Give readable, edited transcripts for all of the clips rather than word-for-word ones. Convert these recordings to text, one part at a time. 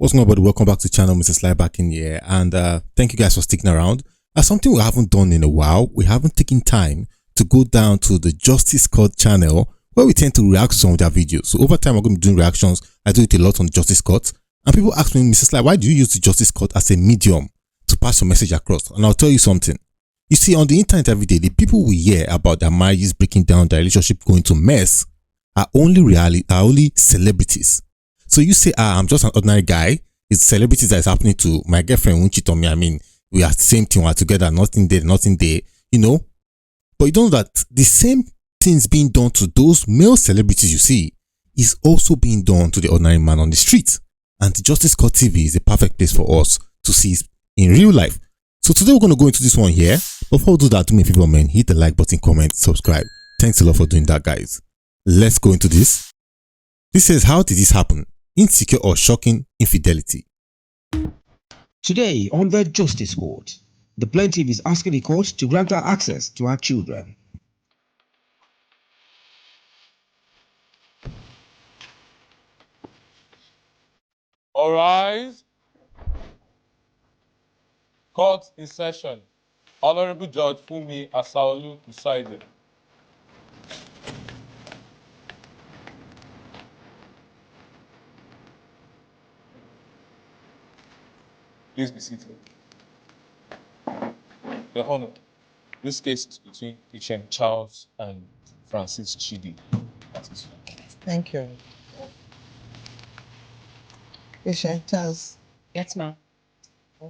What's going on, everybody? Welcome back to the channel. Mr. Sly back in here, and thank you guys for sticking around. Something we haven't done in a while. We haven't taken time to go down to the Justice Court channel where we tend to react to some of their videos. So over time, I'm going to be doing reactions. I do it a lot on the Justice Court, and people ask me, Mr. Sly, why do you use the Justice Court as a medium to pass your message across? And I'll tell you something. You see, on the internet every day, the people we hear about their marriages breaking down, their relationship going to mess, are only celebrities. So you say, I'm just an ordinary guy. It's celebrities that is happening to. My girlfriend won't cheat on me. I mean, we are the same thing. We're together. Nothing there, you know. But you don't know that the same things being done to those male celebrities you see is also being done to the ordinary man on the street. And the Justice Court TV is a perfect place for us to see in real life. So today we're going to go into this one here. But before we do that, do me a favor, man. Hit the like button, comment, subscribe. Thanks a lot for doing that, guys. Let's go into this. This says, how did this happen? Insecure or shocking infidelity. Today on the Justice Court, the plaintiff is asking the court to grant her access to her children. All rise. Court in session. Honorable Judge Fumi Asaolu presiding. Please be seated. Your Honor, this case is between Patient Charles and Francis Chidi. That is all. Thank you. Patient Charles, Yes, ma'am.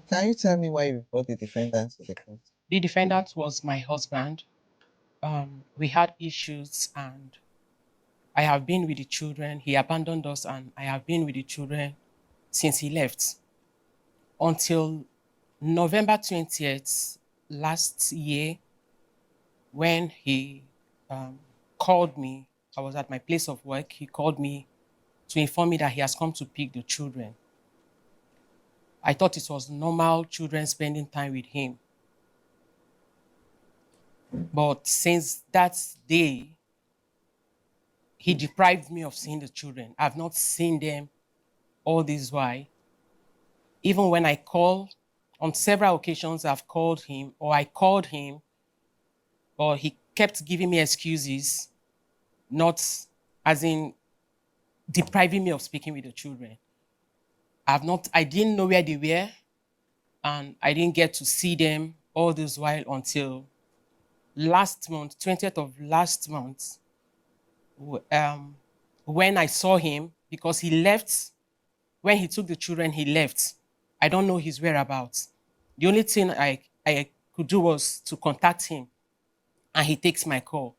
can you tell me why you brought the defendant to the court? The defendant was my husband. We had issues and I have been with the children. He abandoned us and I have been with the children since he left. Until November 20th last year, when he called me, I was at my place of work. He called me to inform me that he has come to pick the children. I thought it was normal children spending time with him. But since that day, he deprived me of seeing the children. I've not seen them all this while. Even when I call, on several occasions I've called him, or I called him, but he kept giving me excuses, not as in depriving me of speaking with the children. I didn't know where they were, and I didn't get to see them all this while until last month, 20th of last month, when I saw him, because he left, when he took the children, he left. I don't know his whereabouts. The only thing I could do was to contact him, and he takes my call.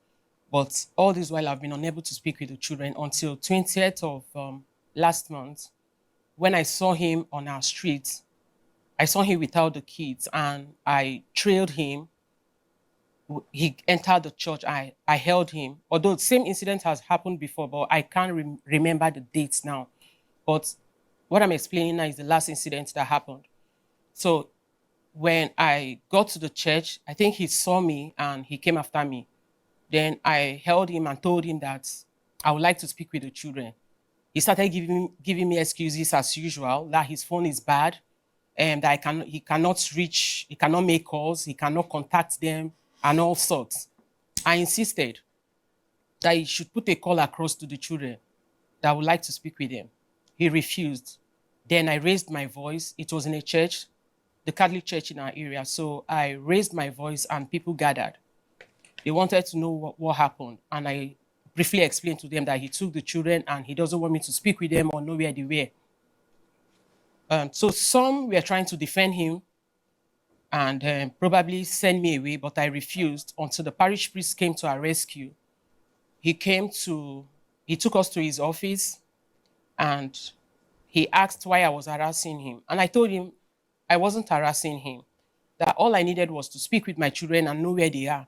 But all this while, I've been unable to speak with the children until 20th of last month, when I saw him on our street. I saw him without the kids, and I trailed him. He entered the church. I held him. Although the same incident has happened before, but I can't remember the dates now. But what I'm explaining now is the last incident that happened. So when I got to the church, I think he saw me and he came after me. Then I held him and told him that I would like to speak with the children. He started giving me excuses as usual, that his phone is bad, and that he cannot make calls, he cannot contact them, and all sorts. I insisted that he should put a call across to the children, that I would like to speak with them. He refused. Then I raised my voice. It was in a church, the Catholic church in our area. So I raised my voice and people gathered. They wanted to know what happened. And I briefly explained to them that he took the children and he doesn't want me to speak with them or know where they were. So some were trying to defend him and probably send me away, but I refused until the parish priest came to our rescue. He took us to his office and he asked why I was harassing him. And I told him I wasn't harassing him, that all I needed was to speak with my children and know where they are.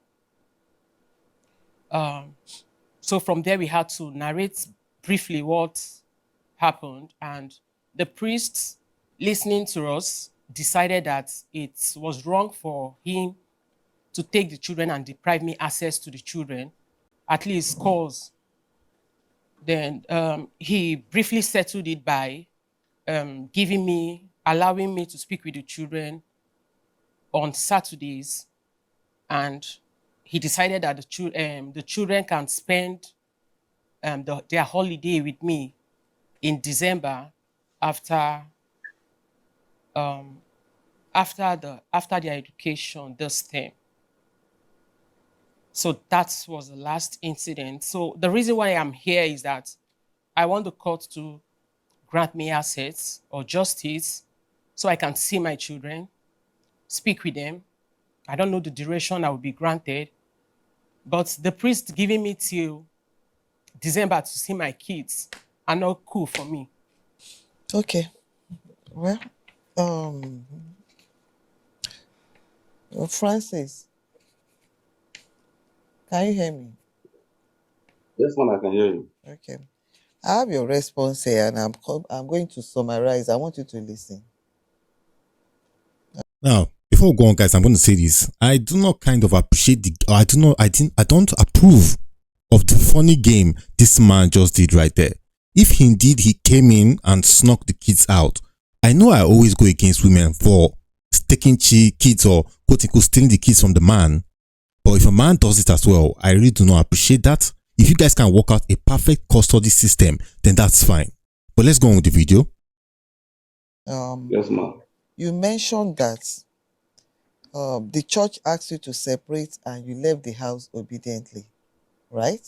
So from there, we had to narrate briefly what happened. And the priest, listening to us, decided that it was wrong for him to take the children and deprive me access to the children, at least calls. Then he briefly settled it by allowing me to speak with the children on Saturdays, and he decided that the children can spend their holiday with me in December after after their education this term. So that was the last incident. So the reason why I'm here is that I want the court to grant me assets or justice so I can see my children, speak with them. I don't know the duration I will be granted, but the priest giving me till December to see my kids are not cool for me. Okay. Well, Francis, can you hear me? Yes, ma'am, I can hear you. Okay. I have your response here, and I'm going to summarize. I want you to listen. Now, before we go on, guys, I'm going to say this. I do not kind of appreciate I don't approve of the funny game this man just did right there. If indeed he came in and snuck the kids out, I know I always go against women for taking kids or quote unquote stealing the kids from the man. But if a man does it as well, I really do not appreciate that. If you guys can work out a perfect custody system, then that's fine. But let's go on with the video. Yes, ma'am. You mentioned that the church asked you to separate and you left the house obediently, right?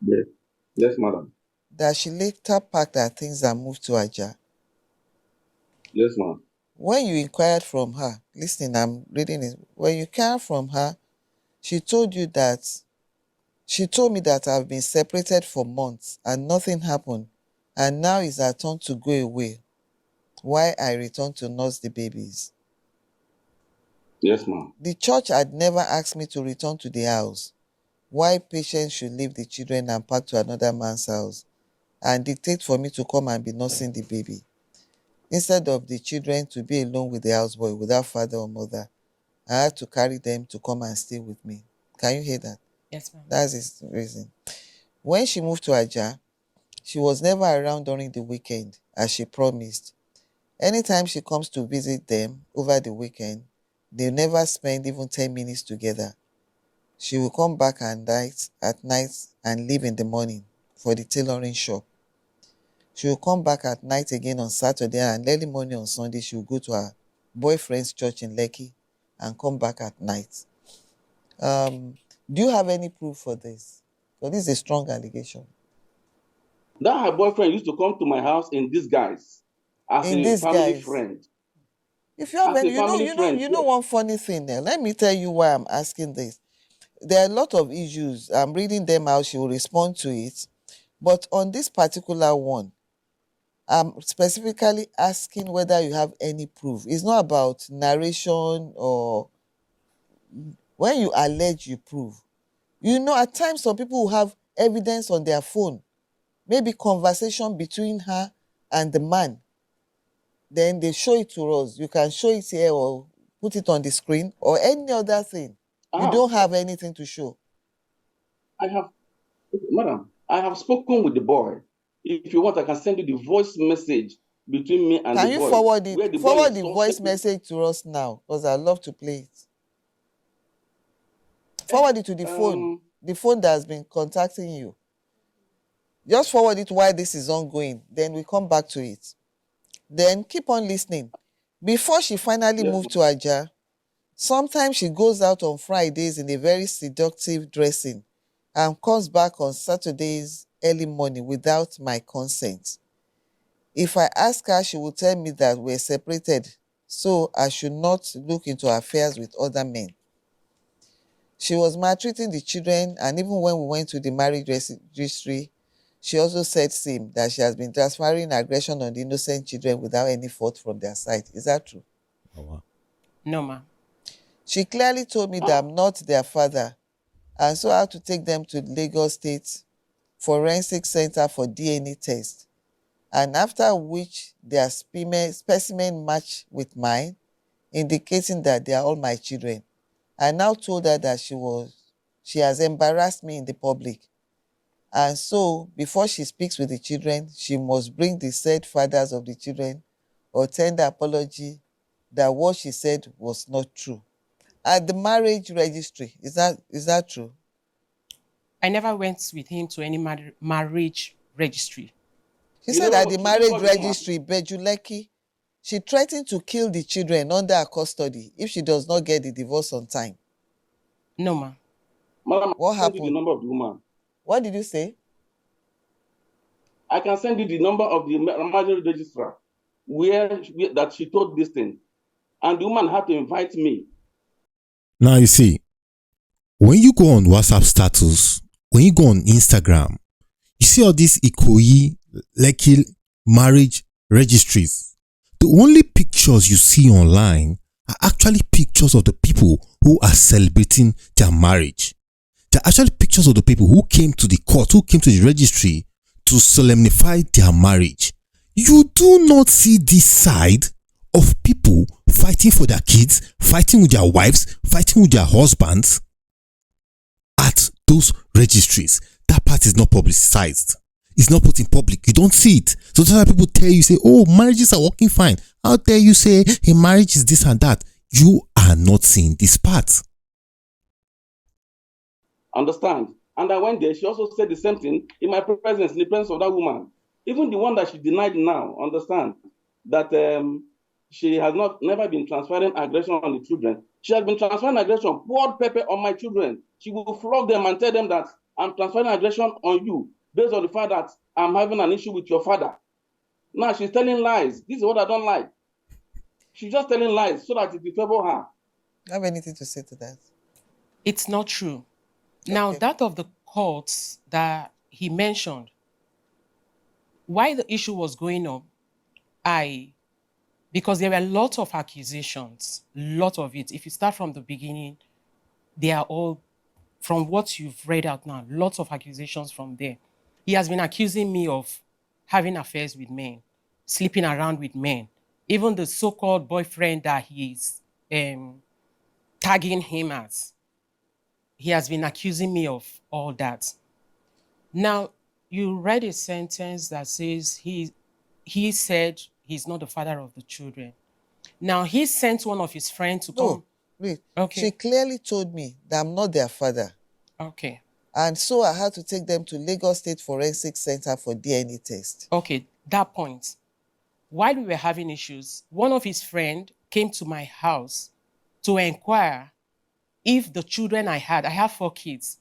Yes. Yes, madam. That she later packed her things and moved to Aja. Yes, ma'am. When you inquired from her, listen, I'm reading it. When you inquired from her, she told me that I've been separated for months and nothing happened, and now it's her turn to go away. Why I returned to nurse the babies. Yes, ma'am. The church had never asked me to return to the house. Why patients should leave the children and pack to another man's house and dictate for me to come and be nursing the baby, instead of the children to be alone with the houseboy without father or mother. I had to carry them to come and stay with me. Can you hear that? Yes, ma'am. That's his reason. When she moved to Aja, she was never around during the weekend, as she promised. Anytime she comes to visit them over the weekend, they never spend even 10 minutes together. She will come back at night and leave in the morning for the tailoring shop. She will come back at night again on Saturday, and early morning on Sunday she will go to her boyfriend's church in Lekki and come back at night. Do you have any proof for this? Because this is a strong allegation. That her boyfriend used to come to my house in disguise as In a this family guise, friend. if you have As a any, family friend. you know one funny thing there. Let me tell you why I'm asking this. There are a lot of issues. I'm reading them out. She will respond to it. But on this particular one, I'm specifically asking whether you have any proof. It's not about narration or when you allege, you prove. You know, at times some people will have evidence on their phone, maybe conversation between her and the man. Then they show it to us. You can show it here or put it on the screen or any other thing. You don't have anything to show. Madam, I have spoken with the boy. If you want, I can send you the voice message between me and Can the you boy. forward it? Where the boy Forward is the so voice happy. message to us now, because I'd love to play it. Forward it to the phone that has been contacting you. Just forward it while this is ongoing. Then we come back to it. Then keep on listening. Before she finally moved to Aja, sometimes she goes out on Fridays in a very seductive dressing and comes back on Saturdays early morning without my consent. If I ask her, she will tell me that we're separated, so I should not look into affairs with other men. She was maltreating the children, and even when we went to the marriage registry, she also said same, that she has been transferring aggression on the innocent children without any fault from their side. Is that true? Oh, wow. No, ma'am. She clearly told me that I'm not their father, and so I have to take them to Lagos State Forensic Center for DNA test, and after which their specimen matched with mine, indicating that they are all my children. I now told her that she has embarrassed me in the public, and so before she speaks with the children, she must bring the said fathers of the children or tender apology that what she said was not true. At the marriage registry, is that true? I never went with him to any marriage registry. She You said never at go the to the marriage woman. registry, Bejuleki, she threatened to kill the children under her custody if she does not get the divorce on time. No, ma. Madam, What I can send you the happened? number of the woman. What did you say? I can send you the number of the marriage registrar that she told this thing. And the woman had to invite me. Now you see, when you go on WhatsApp status, when you go on Instagram, you see all these Ikoyi, Lekki marriage registries. The only pictures you see online are actually pictures of the people who are celebrating their marriage. They're actually pictures of the people who came to the court, who came to the registry to solemnify their marriage. You do not see this side of people fighting for their kids, fighting with their wives, fighting with their husbands at those registries. That part is not publicized. It's not put in public. You don't see it. So that's why people tell you, say, oh, marriages are working fine. How dare you say a marriage is this and that? You are not seeing this part. Understand? And I went there. She also said the same thing in my presence, in the presence of that woman. Even the one that she denied now, understand that she has never been transferring aggression on the children. She has been transferring aggression, poured pepper on my children. She will flog them and tell them that I'm transferring aggression on you based on the fact that I'm having an issue with your father. Now she's telling lies. This is what I don't like. She's just telling lies so that it will favor her. Have anything to say to that? It's not true. Now, Okay. that of the courts that he mentioned, why the issue was going on, because there were a lot of accusations, lot of it. If you start from the beginning, they are all, from what you've read out now, lots of accusations from there. He has been accusing me of having affairs with men, sleeping around with men. Even the so-called boyfriend that he's tagging him as, he has been accusing me of all that. Now, you read a sentence that says he said he's not the father of the children. Now, he sent one of his friends to No, come. wait. Okay. She clearly told me that I'm not their father. Okay. And so I had to take them to Lagos State Forensic Center for DNA test. Okay, that point. While we were having issues, one of his friends came to my house to inquire if the children I have 4 kids,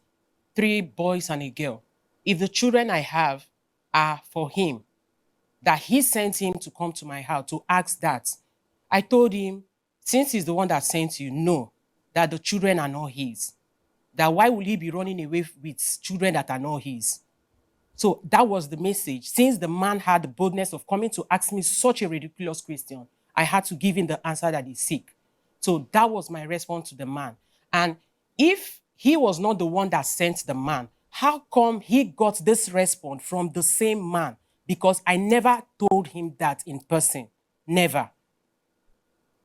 3 boys and a girl. If the children I have are for him, that he sent him to come to my house to ask that. I told him, since he's the one that sent you, no, that the children are not his. That why will he be running away with children that are not his? So that was the message. Since the man had the boldness of coming to ask me such a ridiculous question, I had to give him the answer that he seek. So that was my response to the man. And if he was not the one that sent the man, how come he got this response from the same man? Because I never told him that in person. Never.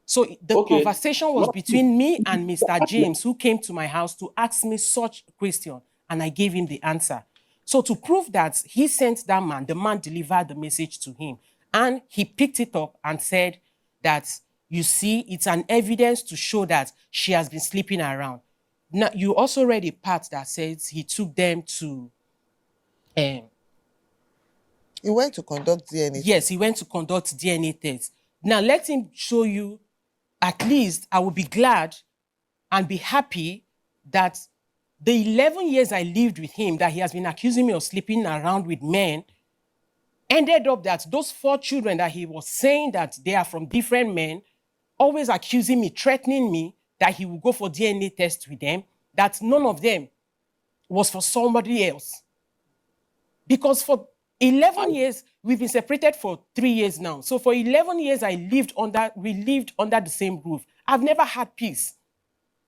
So the conversation was between me and Mr. James, who came to my house to ask me such a question, and I gave him the answer. So to prove that he sent that man, the man delivered the message to him, and he picked it up and said that, you see, it's an evidence to show that she has been sleeping around. Now, you also read a part that says he took them to... He went to conduct DNA test. Yes, he went to conduct DNA test. Now, let him show you. At least I would be glad and be happy that the 11 years I lived with him, that he has been accusing me of sleeping around with men, ended up that those 4 children that he was saying that they are from different men, always accusing me, threatening me that he will go for DNA test with them, that none of them was for somebody else. Because for 11 years, we've been separated for 3 years now. So for 11 years, we lived under the same roof. I've never had peace.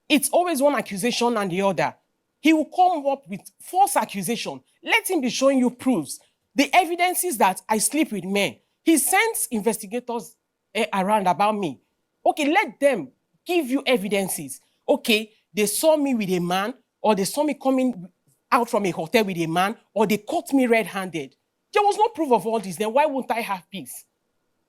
It's always one accusation and the other. He will come up with false accusation. Let him be showing you proofs. The evidences that I sleep with men. He sends investigators around about me. Okay, let them give you evidences. Okay, they saw me with a man, or they saw me coming out from a hotel with a man, or they caught me red-handed. There was no proof of all this. Then why won't I have peace?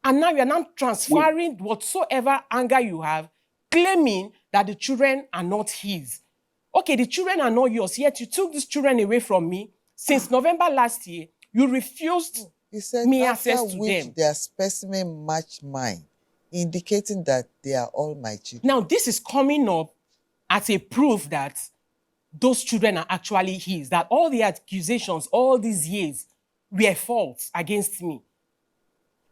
And now you're now transferring whatsoever anger you have, claiming that the children are not his. Okay, the children are not yours, yet you took these children away from me. Since November last year, you refused He said, me after access to which them. their specimen match mine, indicating that they are all my children. Now, this is coming up as a proof that those children are actually his, that all the accusations all these years were false against me.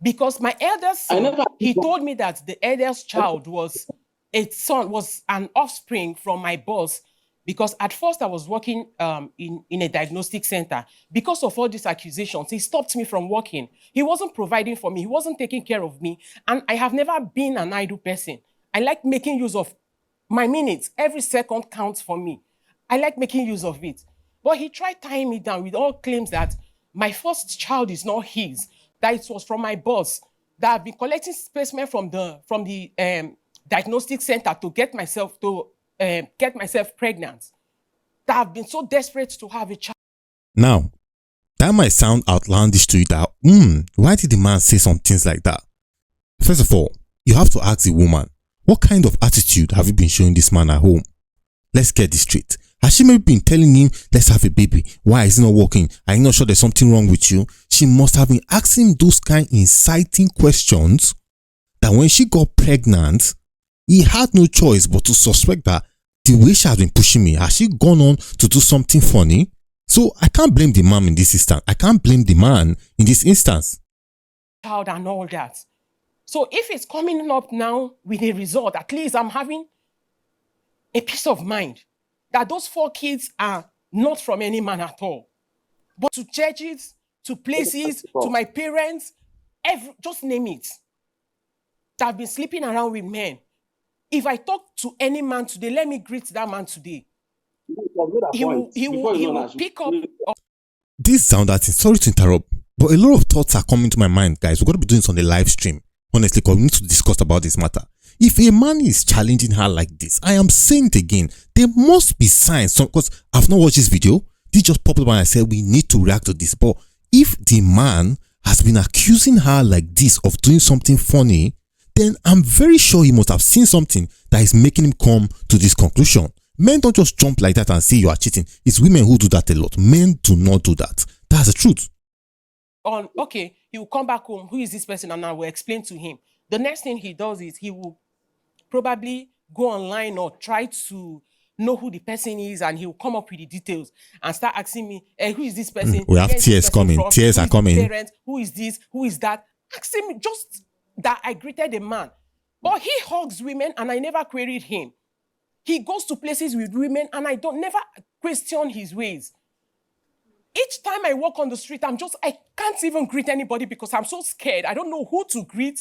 Because my eldest son, he told me that the eldest child was a son, was an offspring from my boss. Because at first I was working in a diagnostic center. Because of all these accusations, he stopped me from working. He wasn't providing for me. He wasn't taking care of me. And I have never been an idle person. I like making use of my minutes. Every second counts for me. I like making use of it. But he tried tying me down with all claims that my first child is not his, that it was from my boss, that I've been collecting specimen from the diagnostic center to get myself pregnant. That I've been so desperate to have a child. Now, that might sound outlandish to you that, why did the man say some things like that? First of all, you have to ask the woman, what kind of attitude have you been showing this man at home? Let's get this straight. Has she maybe been telling him, let's have a baby? Why is it not working? Are you not sure there's something wrong with you? She must have been asking him those kind of inciting questions that when she got pregnant, he had no choice but to suspect that the way she has been pushing me, has she gone on to do something funny? So I can't blame the mom in this instance. I can't blame the man in this instance. Child and all that. So if it's coming up now with a result, at least I'm having a peace of mind that those 4 kids are not from any man at all. But to churches, to places, to my parents, just name it. That I've been sleeping around with men. If I talk to any man today, let me greet that man today. He will pick up. This sound that is, sorry to interrupt, but a lot of thoughts are coming to my mind, guys. We're going to be doing this on the live stream. Honestly, because we need to discuss about this matter. If a man is challenging her like this, I am saying it again, there must be signs. Because I've not watched this video. This just popped up and I said we need to react to this. But if the man has been accusing her like this of doing something funny, then I'm very sure he must have seen something that is making him come to this conclusion. Men don't just jump like that and say you are cheating. It's women who do that a lot. Men do not do that. That's the truth. Okay, he will come back home. Who is this person? And I will explain to him. The next thing he does is he will probably go online or try to know who the person is, and he will come up with the details and start asking me, who is this person? We have tears coming. From? Tears are coming. Parents? Who is this? Who is that? Asking me just that I greeted a man. But he hugs women and I never queried him. He goes to places with women and I never question his ways. Each time I walk on the street, I can't even greet anybody because I'm so scared. I don't know who to greet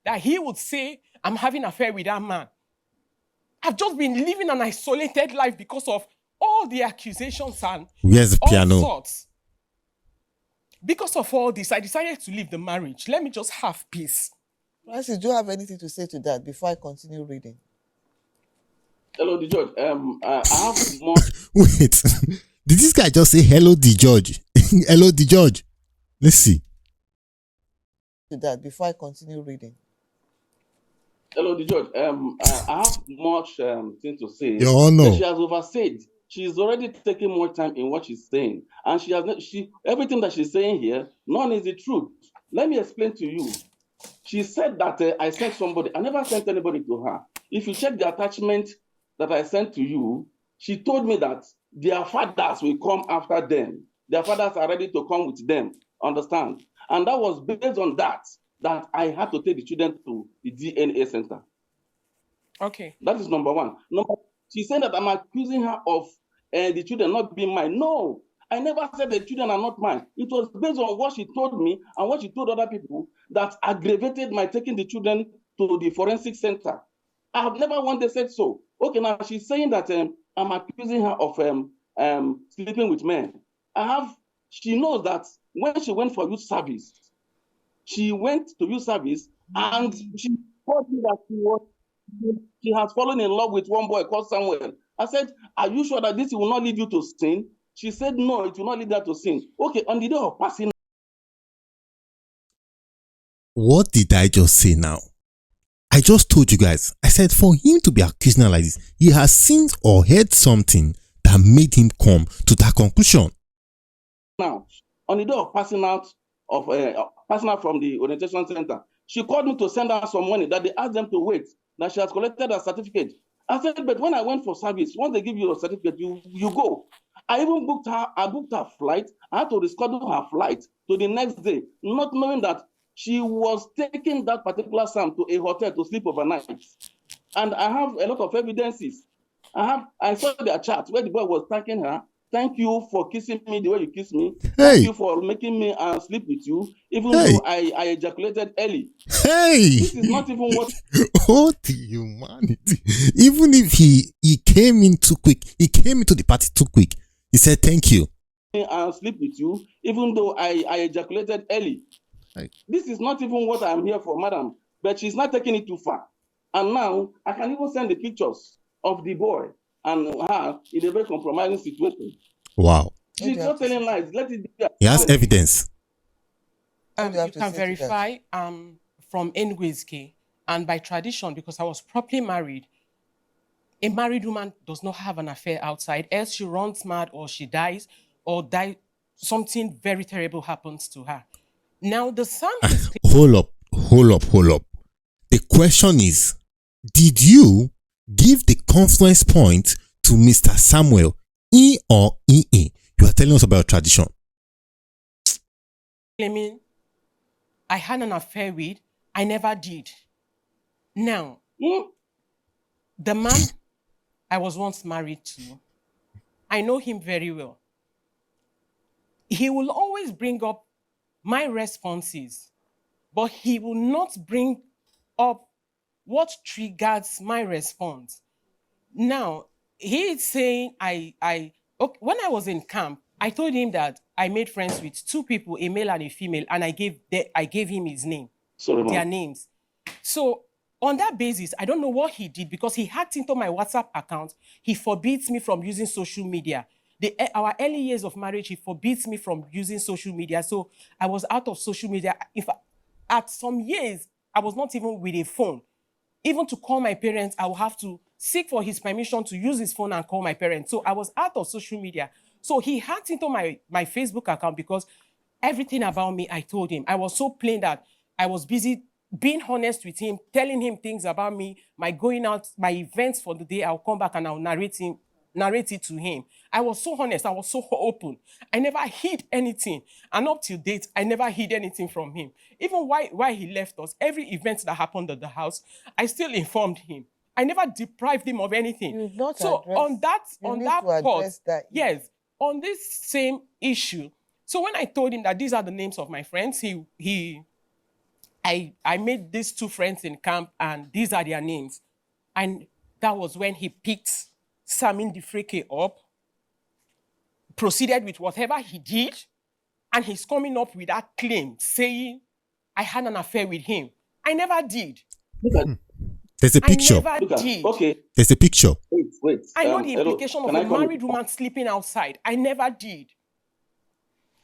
that he would say I'm having an affair with that man. I've just been living an isolated life because of all the accusations and where's the piano? All sorts. Because of all this, I decided to leave the marriage. Let me just have peace. Francis, do you have anything to say to that before I continue reading? Hello, the judge. I have more. Wait, did this guy just say hello, the judge? Hello, the judge. Let's see. To that before I continue reading. Hello, the judge. I have much thing to say. Your Honor. She has oversaid. She's already taking more time in what she's saying, and she has not. Everything that she's saying here, none is the truth. Let me explain to you. She said that I sent somebody. I never sent anybody to her. If you check the attachment that I sent to you, she told me that their fathers will come after them. Their fathers are ready to come with them. Understand? And that was based on that I had to take the children to the DNA center. Okay. That is number one. She said that I'm accusing her of the children not being mine. No, I never said the children are not mine. It was based on what she told me and what she told other people that aggravated my taking the children to the forensic center. I have never once said so. Okay, now she's saying that I'm accusing her of sleeping with men. She knows that when she went for youth service, she went to youth service and she told me that she has fallen in love with one boy called Samuel. I said, are you sure that this will not lead you to sin? She said, no, it will not lead her to sin. Okay, on the day of passing What did I just say now? I just told you guys. I said for him to be accusing her like this, he has seen or heard something that made him come to that conclusion. Now, on the day of passing out from the orientation center, she called me to send her some money that they asked them to wait, that she has collected a certificate. I said, but when I went for service, once they give you a certificate, you go. I even booked her flight. I had to reschedule her flight to the next day, not knowing that she was taking that particular Sam to a hotel to sleep overnight. And I have a lot of evidences. I saw their chat where the boy was thanking her. Thank you for kissing me the way you kiss me. Thank you for making me sleep with you, even though I ejaculated early. This is not even what. Oh, the humanity. Even if he came in too quick, he came into the party too quick. He said, thank you. Sleep with you, even though I ejaculated early. This is not even what I'm here for, madam. But she's not taking it too far. And now I can even send the pictures of the boy and her in a very compromising situation. Wow. She's not telling lies. Let it be. He has evidence. You can verify from NYSC, and by tradition, because I was properly married, a married woman does not have an affair outside, else she runs mad or she dies or something very terrible happens to her. Now the son is Hold up. The question is, did you give the confluence point to Mr. Samuel, E or EE? You are telling us about tradition. claiming I had an affair with, I never did. Now, the man I was once married to, I know him very well. He will always bring up my responses, but he will not bring up what triggers my response. Now, he is saying okay, when I was in camp, I told him that I made friends with two people, a male and a female, and I gave him his name, their names. So on that basis, I don't know what he did because he hacked into my WhatsApp account. He forbids me from using social media. Our early years of marriage, he forbids me from using social media. So I was out of social media. In fact, at some years, I was not even with a phone. Even to call my parents, I will have to seek for his permission to use his phone and call my parents. So I was out of social media. So he hacked into my Facebook account because everything about me, I told him. I was so plain that I was busy being honest with him, telling him things about me, my going out, my events for the day. I'll come back and I'll narrate it to him. I was so honest. I was so open. I never hid anything. And up to date, I never hid anything from him. Even why he left us, every event that happened at the house, I still informed him. I never deprived him of anything. So on that part, yes, on this same issue. So when I told him that these are the names of my friends, I made these two friends in camp and these are their names. And that was when he picked Samin Difreke up, proceeded with whatever he did, and he's coming up with that claim saying I had an affair with him. I never did. There's a picture. I never did. Okay. There's a picture. Wait. I know the implication of a married woman sleeping outside. I never did.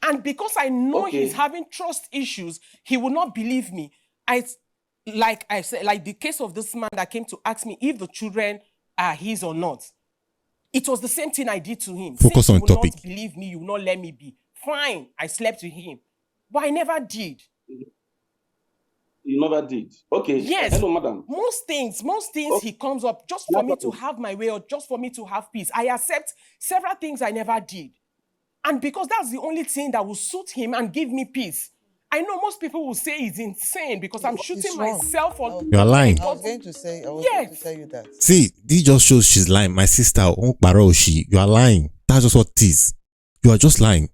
And because I know he's having trust issues, he will not believe me. Like I said, like the case of this man that came to ask me if the children are his or not. It was the same thing I did to him. Focus on topic. You will topic. not believe me, you will not let me be. Fine, I slept with him. But I never did. You never did. Okay. Yes. Hello, madam. Most things he comes up just for me to have my way or just for me to have peace. I accept several things I never did. And because that's the only thing that will suit him and give me peace. I know most people will say he's insane because I'm shooting myself on. You're lying. I was going to tell you that. See, this just shows she's lying. My sister, you are lying. That's just what it is. You are just lying.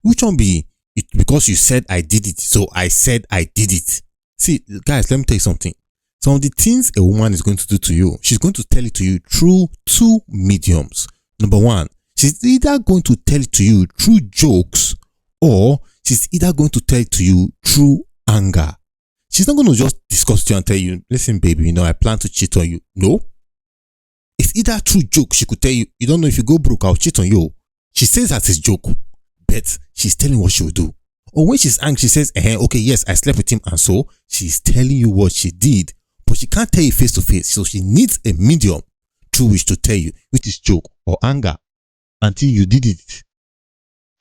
Which one be it? Because you said I did it, so I said I did it. See, guys, let me tell you something. Some of the things a woman is going to do to you, she's going to tell it to you through two mediums. Number one, she's either going to tell it to you through jokes or she's either going to tell it to you through anger. She's not going to just discuss with you and tell you, listen, baby, I plan to cheat on you. No. It's either through joke. She could tell you, you don't know if you go broke, I'll cheat on you. She says that's a joke, but she's telling what she will do. Or when she's angry, she says, okay, yes, I slept with him, and so she's telling you what she did, but she can't tell you face to face, so she needs a medium through which to tell you, which is joke or anger, until you did it.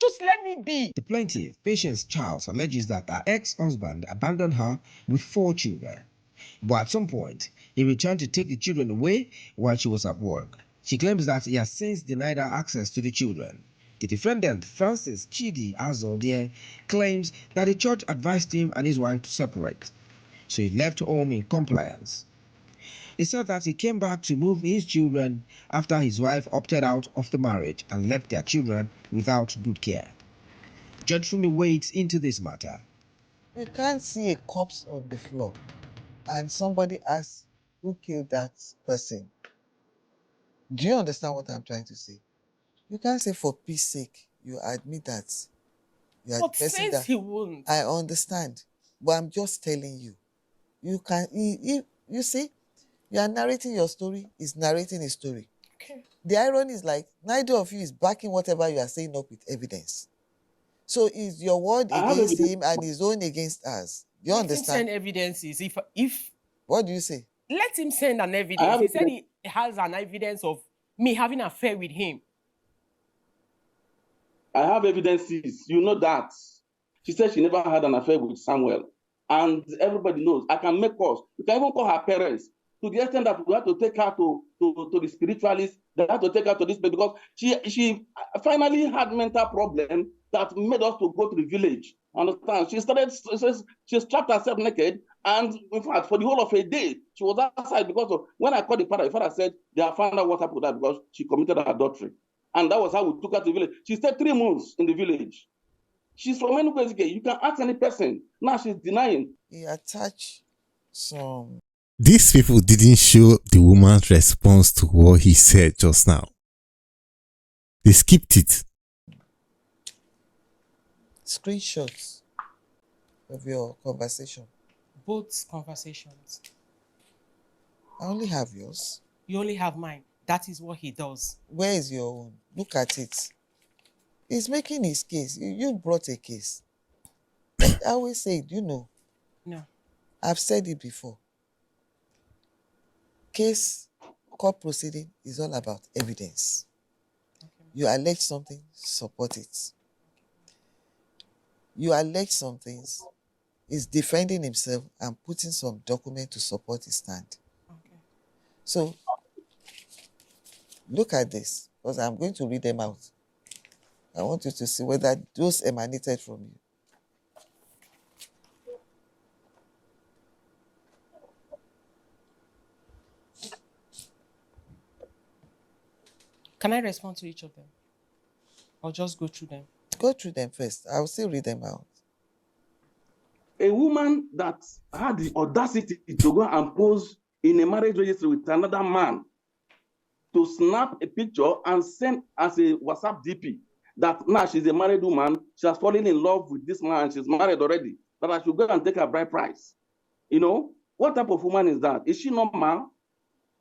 Just let me be. The plaintiff, Patience Charles, alleges that her ex-husband abandoned her with 4 children. But at some point, he returned to take the children away while she was at work. She claims that he has since denied her access to the children. The defendant, Francis Chidi Azoldia, claims that the church advised him and his wife to separate, so he left home in compliance. He said that he came back to move his children after his wife opted out of the marriage and left their children without good care. Judge Fumi wades into this matter. You can't see a corpse on the floor and somebody asks who killed that person. Do you understand what I'm trying to say? You can't say for peace sake you admit that you are the But person since that he won't. I understand, but I'm just telling you. You can you see, you are narrating your story, is narrating a story. Okay. The irony is like neither of you is backing whatever you are saying up with evidence. So is your word I have against evidence. him and his own against us. You Let him understand? send evidences. If What do you say? let him send an I evidence. have He said evidence. he has an evidence of me having an affair with him. I have evidences. You know that. She said she never had an affair with Samuel. And everybody knows. I can make calls. You can even call her parents to the extent that we have to take her to the spiritualist. They have to take her to this place because she finally had mental problem that made us to go to the village. Understand? She strapped herself naked, and in fact, for the whole of a day, she was outside because of when I called the father said they have found out what happened with her because she committed adultery. And that was how we took her to the village. She stayed 3 months in the village. She's from Enugu. You can ask any person. Now she's denying. He attached some. These people didn't show the woman's response to what he said just now. They skipped it. Screenshots of your conversation. Both conversations. I only have yours. You only have mine. That is what he does. Where is your own? Look at it. He's making his case. You brought a case. I always say it, No. I've said it before. Case, court proceeding is all about evidence. Okay. You allege something, support it. You allege some things, he's defending himself and putting some document to support his stand. Okay. So, look at this, because I'm going to read them out. I want you to see whether those emanated from you. Can I respond to each of them? Or just go through them? Go through them first. I'll still read them out. A woman that had the audacity to go and pose in a marriage registry with another man to snap a picture and send as a WhatsApp DP that now she's a married woman, she has fallen in love with this man, she's married already, that I should go and take her bride price. You know, what type of woman is that? Is she normal?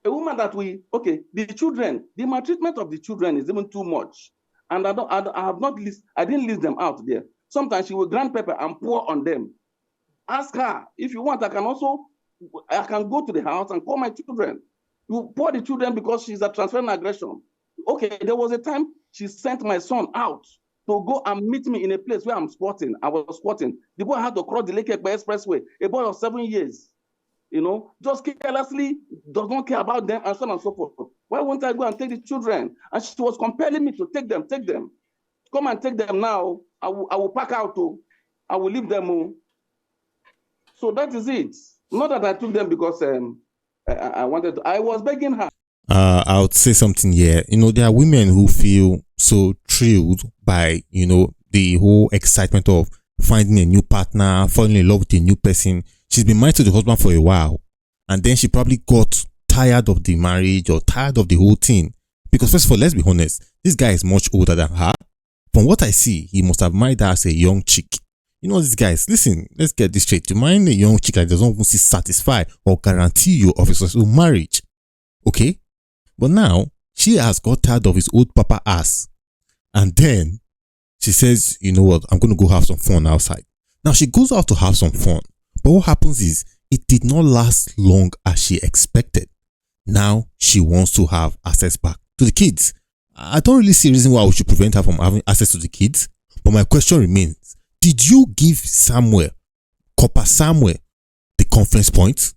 A woman that the children, the maltreatment of the children is even too much. And I didn't list them out there. Sometimes she will grind pepper and pour on them. Ask her, if you want, I can go to the house and call my children. You pour the children because she's a transferring aggression. Okay, there was a time she sent my son out to go and meet me in a place where I'm squatting. I was squatting. The boy had to cross the Lake Ekpe Expressway, a boy of 7 years. You know, just carelessly does not care about them and so on and so forth. Why won't I go and take the children? And she was compelling me to take them. Come and take them now. I will pack out. I will leave them. So that is it. Not that I took them because I wanted to. I was begging her. I would say something here. You know, there are women who feel so thrilled by, the whole excitement of finding a new partner, falling in love with a new person. She's been married to the husband for a while, and then she probably got tired of the marriage or tired of the whole thing. Because first of all, let's be honest, this guy is much older than her. From what I see, he must have married her as a young chick. You know, these guys, listen, let's get this straight. To marry a young chick that doesn't even satisfy or guarantee you of a successful marriage. Okay? But now, she has got tired of his old papa ass. And then, she says, you know what, I'm going to go have some fun outside. Now she goes out to have some fun, but what happens is it did not last long as she expected. Now she wants to have access back to the kids. I don't really see a reason why we should prevent her from having access to the kids, but my question remains, did you give Samuel, Copper Samuel, the conference point?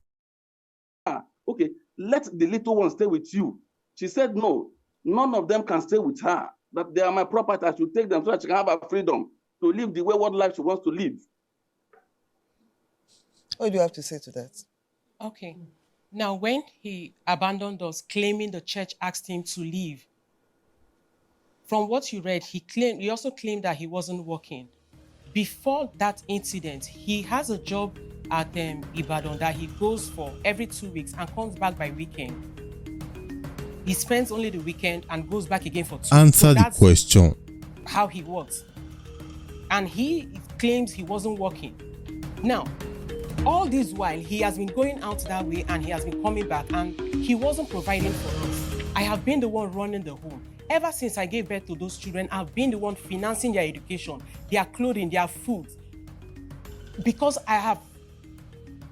Okay, let the little one stay with you. She said no, none of them can stay with her. That they are my property. I should take them so that she can have her freedom to live the wayward life she wants to live. What do you have to say to that? Okay. Now, when he abandoned us, claiming the church asked him to leave, from what you read, he also claimed that he wasn't working. Before that incident, he has a job at Ibadan that he goes for every 2 weeks and comes back by weekend. He spends only the weekend and goes back again for 2 weeks. Answer the question. How he works. And he claims he wasn't working. Now, all this while, he has been going out that way and he has been coming back and he wasn't providing for us. I have been the one running the home. Ever since I gave birth to those children, I've been the one financing their education, their clothing, their food. Because I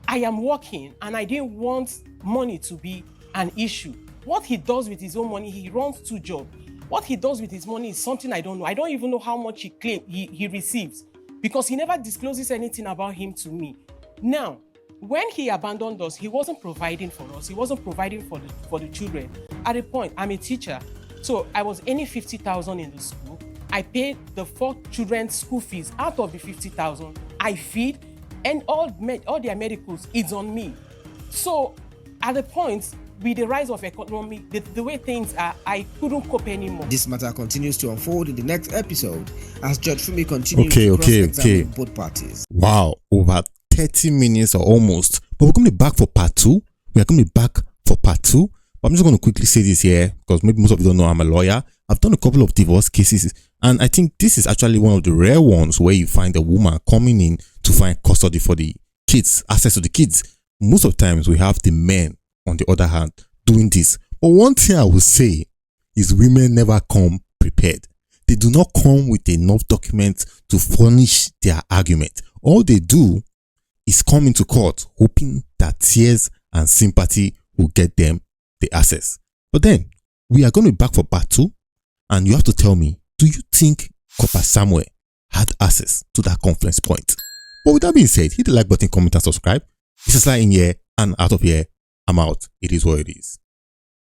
am working and I didn't want money to be an issue. What he does with his own money, he runs 2 jobs. What he does with his money is something I don't know. I don't even know how much he receives because he never discloses anything about him to me. Now, when he abandoned us, he wasn't providing for us. He wasn't providing for the children. At a point, I'm a teacher, so I was earning 50,000 in the school. I paid the 4 children's school fees. Out of the 50,000, I feed, and all their medicals, it's on me. So, at the point, with the rise of economy, the way things are, I couldn't cope anymore. This matter continues to unfold in the next episode as Judge Fumi continues to cross-examine both parties. Wow, over 30 minutes or almost. But we're going to be back for part 2. We are going to be back for part 2. But I'm just going to quickly say this here because maybe most of you don't know I'm a lawyer. I've done a couple of divorce cases and I think this is actually one of the rare ones where you find a woman coming in to find custody for the kids, access to the kids. Most of the times we have the men, on the other hand, doing this. But one thing I will say is women never come prepared. They do not come with enough documents to furnish their argument. All they do is come into court hoping that tears and sympathy will get them the access. But then, we are going to be back for part 2 and you have to tell me, do you think Copper Samuel had access to that conference point? But with that being said, hit the like button, comment and subscribe. This is Sly in here and out of here. I'm out. It is what it is.